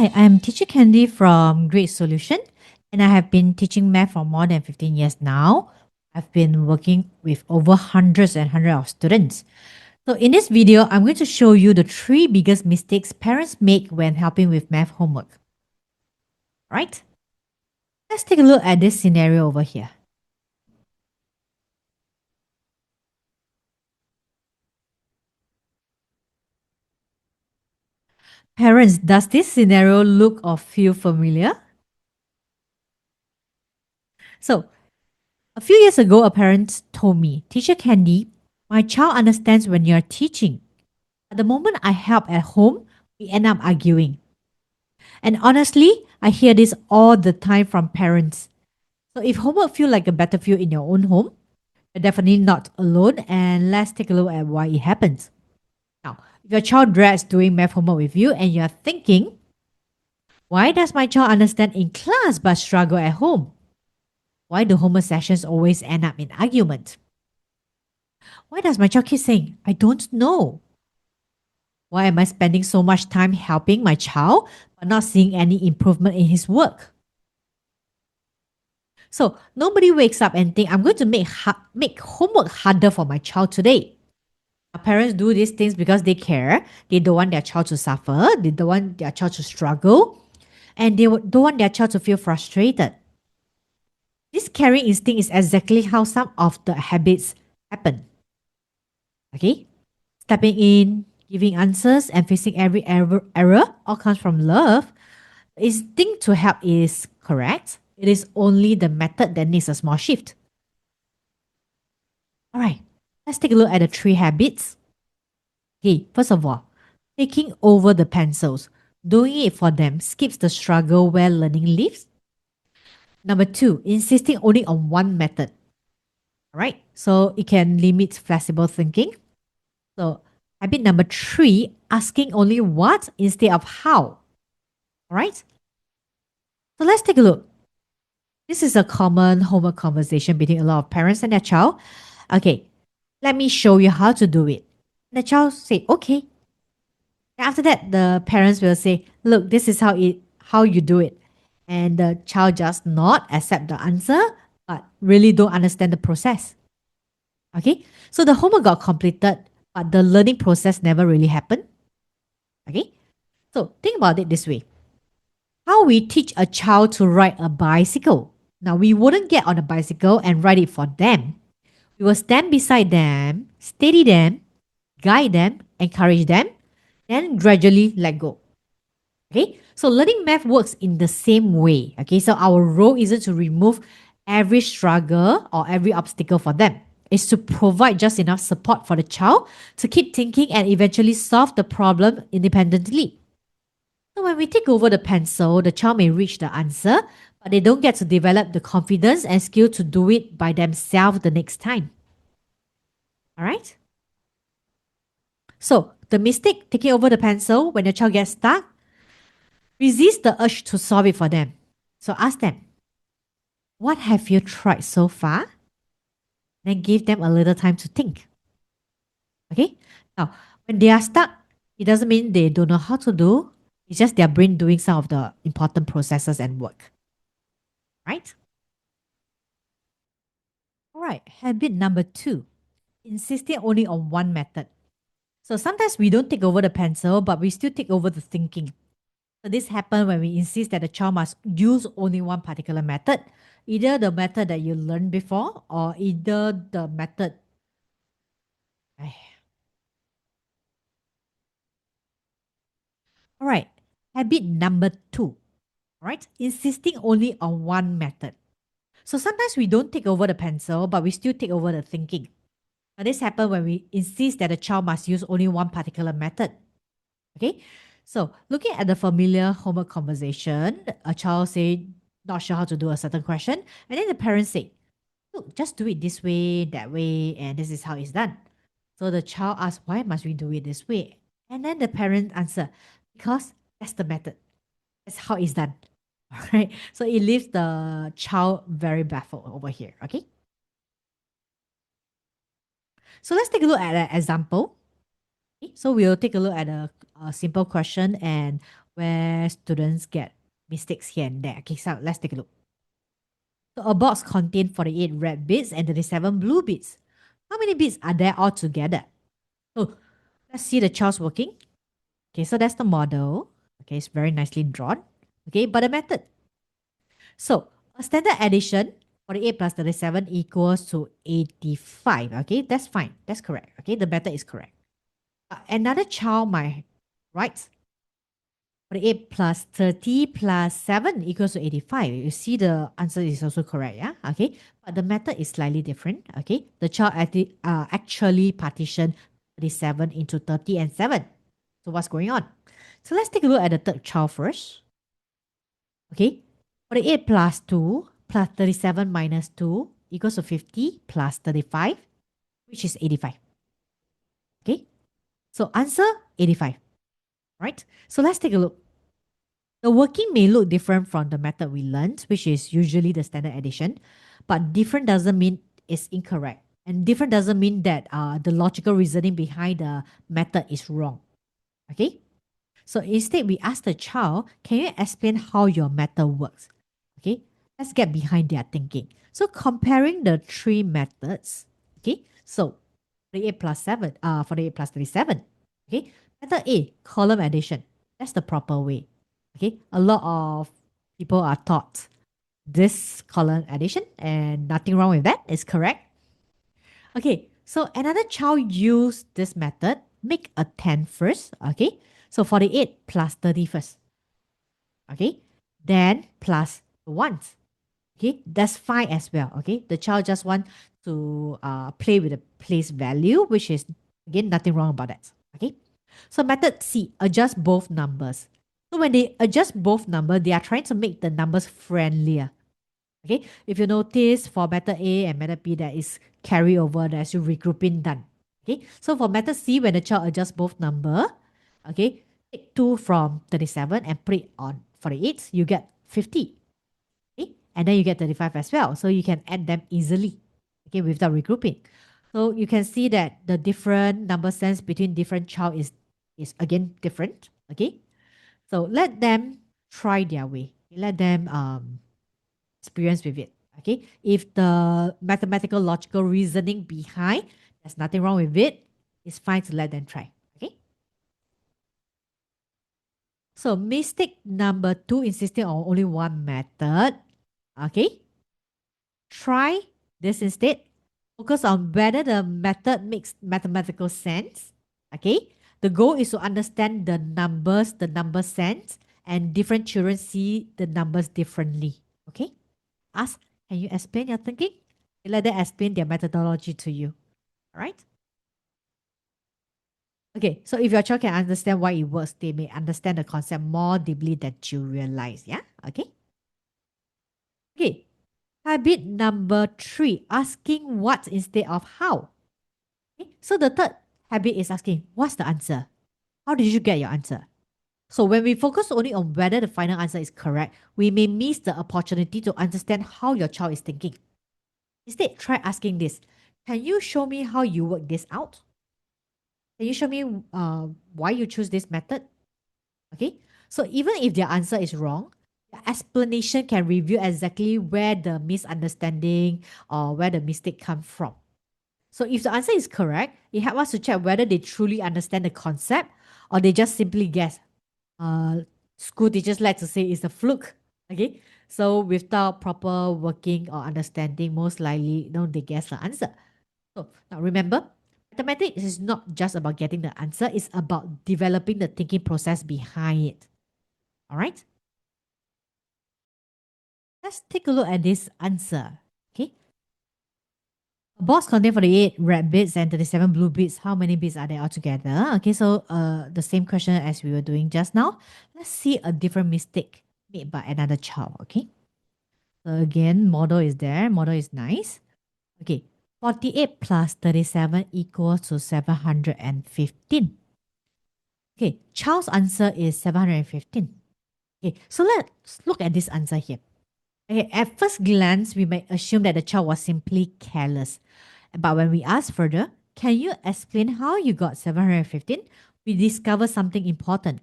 Hi, I'm Teacher Candy from Great Solution, and I have been teaching math for more than 15 years now. I've been working with over hundreds and hundreds of students. So in this video, I'm going to show you the three biggest mistakes parents make when helping with math homework. Right? Let's take a look at this scenario over here. Parents, does this scenario look or feel familiar? So, a few years ago, a parent told me, Teacher Candy, my child understands when you're teaching. At the moment I help at home, we end up arguing. And honestly, I hear this all the time from parents. So if homework feel like a battlefield in your own home, you're definitely not alone. And let's take a look at why it happens. Now, if your child dreads doing math homework with you and you're thinking, why does my child understand in class but struggle at home? Why do homework sessions always end up in argument? Why does my child keep saying, I don't know? Why am I spending so much time helping my child but not seeing any improvement in his work? So nobody wakes up and think I'm going to make homework harder for my child today. Our parents do these things because they care. They don't want their child to suffer. They don't want their child to struggle, and they don't want their child to feel frustrated. This caring instinct is exactly how some of the habits happen. Okay, stepping in, giving answers, and facing every error all comes from love. The instinct to help is correct. It is only the method that needs a small shift. All right, let's take a look at the three habits. Okay, first of all, taking over the pencils. Doing it for them skips the struggle where learning lives. Number two, insisting only on one method. All right, so it can limit flexible thinking. So, habit number three, asking only what instead of how. All right, so let's take a look. This is a common homework conversation between a lot of parents and their child. Okay, let me show you how to do it. The child say, okay. And after that, the parents will say, look, this is how you do it. And the child just not accept the answer, but really don't understand the process. Okay, so the homework got completed, but the learning process never really happened. Okay, so think about it this way. How we teach a child to ride a bicycle. Now, we wouldn't get on a bicycle and ride it for them. We will stand beside them, steady them, guide them, encourage them, then gradually let go. Okay, so learning math works in the same way. Okay, so our role isn't to remove every struggle or every obstacle for them. It's to provide just enough support for the child to keep thinking and eventually solve the problem independently. So when we take over the pencil, the child may reach the answer, but they don't get to develop the confidence and skill to do it by themselves the next time. All right? So the mistake taking over the pencil when the child gets stuck, resist the urge to solve it for them. So ask them, what have you tried so far? Then give them a little time to think. Okay? Now, when they are stuck, it doesn't mean they don't know how to do. It's just their brain doing some of the important processes and work. Right? All right. Habit number two, insisting only on one method. So sometimes we don't take over the pencil, but we still take over the thinking. So this happens when we insist that the child must use only one particular method, either the method that you learned before or either the method. All right. Habit number two. All right. Insisting only on one method. So sometimes we don't take over the pencil, but we still take over the thinking. Now this happens when we insist that the child must use only one particular method. Okay, so looking at the familiar homework conversation, a child say not sure how to do a certain question, and then the parents say, "Look, just do it this way, that way, and this is how it's done." So the child asks, "Why must we do it this way?" And then the parent answer, "Because that's the method. That's how it's done." All right. So it leaves the child very baffled over here. Okay. So let's take a look at an example. Okay, so we'll take a look at a simple question and where students get mistakes here and there. Okay, so let's take a look. So a box contains 48 red bits and 37 blue bits. How many bits are there altogether? So let's see the child's working. Okay, so that's the model. Okay, it's very nicely drawn. Okay, but the method. So a standard addition, 48 plus 37 equals to 85. Okay, that's fine. That's correct. Okay, the method is correct. Another child might write 48 plus 30 plus 7 equals to 85. You see the answer is also correct, yeah? Okay, but the method is slightly different, okay? The child actually partitioned 37 into 30 and 7. So what's going on? So let's take a look at the third child first. Okay, 48 plus 2 plus 37 minus 2 equals to 50 plus 35, which is 85. Okay, so answer 85, right? So let's take a look. The working may look different from the method we learned, which is usually the standard addition, but different doesn't mean it's incorrect. And different doesn't mean that the logical reasoning behind the method is wrong. Okay? So instead, we ask the child, can you explain how your method works? Okay? Let's get behind their thinking. So comparing the three methods, okay? So 48 plus 7, 48 plus 37. Okay? Method A, column addition. That's the proper way. Okay? A lot of people are taught this column addition and nothing wrong with that. It's correct. Okay, so another child use this method, make a 10 first, okay? So 48 plus 30 first, okay? Then plus the ones, okay? That's fine as well, okay? The child just want to play with the place value, which is, again, nothing wrong about that, okay? So method C, adjust both numbers. So when they adjust both numbers, they are trying to make the numbers friendlier. Okay, if you notice for method A and method B, there is carryover, there's regrouping done. Okay, so for method C, when the child adjusts both number, okay, take 2 from 37 and put it on 48, you get 50. Okay, and then you get 35 as well. So you can add them easily, okay, without regrouping. So you can see that the different number sense between different child is again different. Okay, so let them try their way. Let them experience with it. Okay, if the mathematical logical reasoning behind, there's nothing wrong with it, it's fine to let them try. Okay. So mistake number 2, insisting on only one method. Okay. Try this instead. Focus on whether the method makes mathematical sense. Okay. The goal is to understand the numbers, the number sense, and different children see the numbers differently. Okay. Ask, can you explain your thinking? Let them explain their methodology to you. All right? Okay, so if your child can understand why it works, they may understand the concept more deeply than you realize. Yeah? Okay? Okay. Habit number 3, asking what instead of how. Okay? So the third habit is asking, what's the answer? How did you get your answer? So when we focus only on whether the final answer is correct, we may miss the opportunity to understand how your child is thinking. Instead, try asking this. Can you show me how you work this out? Can you show me why you choose this method? Okay. So even if their answer is wrong, the explanation can reveal exactly where the misunderstanding or where the mistake comes from. So if the answer is correct, it helps us to check whether they truly understand the concept or they just simply guess. Uh, School teachers like to say it's a fluke. Okay. So without proper working or understanding, most likely, they guess the answer. So now remember, mathematics is not just about getting the answer, it's about developing the thinking process behind it. All right? Let's take a look at this answer. Okay. A box contains 48 red bits and 37 blue bits. How many bits are there altogether? Okay, so the same question as we were doing just now. Let's see a different mistake made by another child. Okay. So again, model is there. Model is nice. Okay. 48 plus 37 equals to 715. Okay, child's answer is 715. Okay, so let's look at this answer here. Okay, at first glance, we may assume that the child was simply careless. But when we ask further, can you explain how you got 715? We discover something important.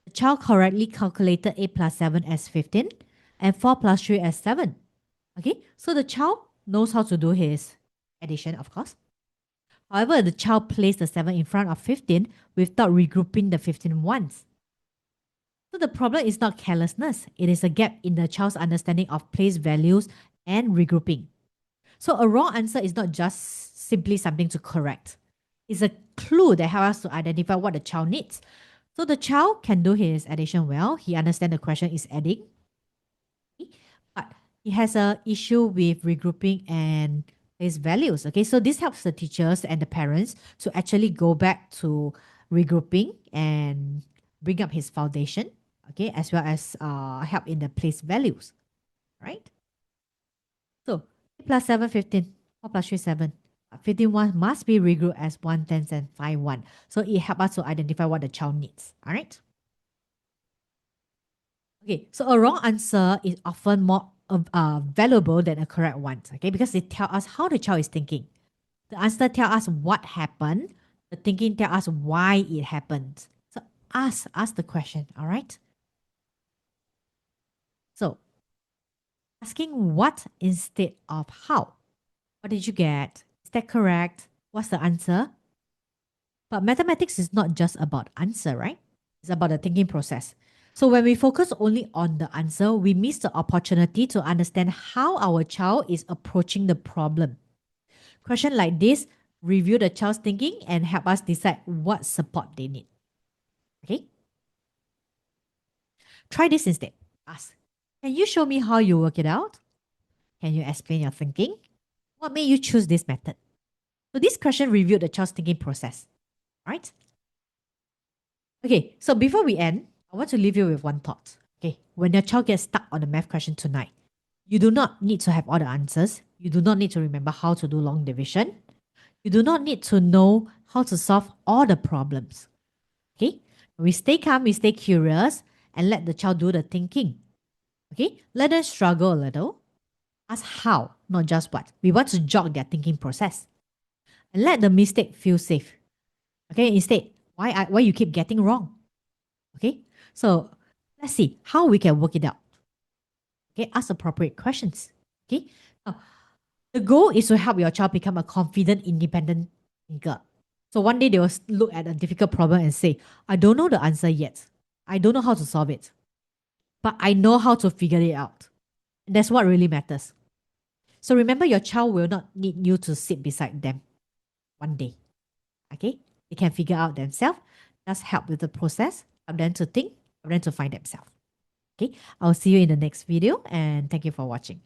The child correctly calculated 8 plus 7 as 15 and 4 plus 3 as 7. Okay, so the child knows how to do his addition, of course. However, the child placed the 7 in front of 15 without regrouping the 15 once. So the problem is not carelessness, it is a gap in the child's understanding of place values and regrouping. So a wrong answer is not just simply something to correct. It's a clue that helps us to identify what the child needs. So the child can do his addition well. He understands the question is adding, but he has a issue with regrouping and his values. Okay, so this helps the teachers and the parents to actually go back to regrouping and bring up his foundation. Okay, as well as help in the place values, right? So 8 plus 7, 15. 4 plus 3, 7. 15 1 must be regrouped as 1 10 and 5 1. So it helps us to identify what the child needs. All right. Okay, so a wrong answer is often more valuable than a correct one. Okay, because they tell us how the child is thinking. The answer tell us what happened. The thinking tell us why it happened. So ask the question. All right. So asking what instead of how. What did you get? Is that correct? What's the answer? But mathematics is not just about answer, right? It's about the thinking process. So when we focus only on the answer, we miss the opportunity to understand how our child is approaching the problem. Question like this review the child's thinking and help us decide what support they need. Okay? Try this instead. Ask, can you show me how you work it out? Can you explain your thinking? What made you choose this method? So this question reviewed the child's thinking process, right? Okay, so before we end, I want to leave you with one thought. Okay, when your child gets stuck on a math question tonight, you do not need to have all the answers. You do not need to remember how to do long division. You do not need to know how to solve all the problems. Okay, we stay calm, we stay curious, and let the child do the thinking. Okay, let them struggle a little. Ask how, not just what. We want to jog their thinking process. And let the mistake feel safe. Okay, instead, why you keep getting wrong? Okay, so let's see how we can work it out. Okay, ask appropriate questions. Okay, now the goal is to help your child become a confident, independent thinker. So one day they will look at a difficult problem and say, I don't know the answer yet. I don't know how to solve it, but I know how to figure it out. And that's what really matters. So remember, your child will not need you to sit beside them one day. Okay, they can figure out themselves. Just help with the process, help them to think, help them to find themselves. Okay, I'll see you in the next video and thank you for watching.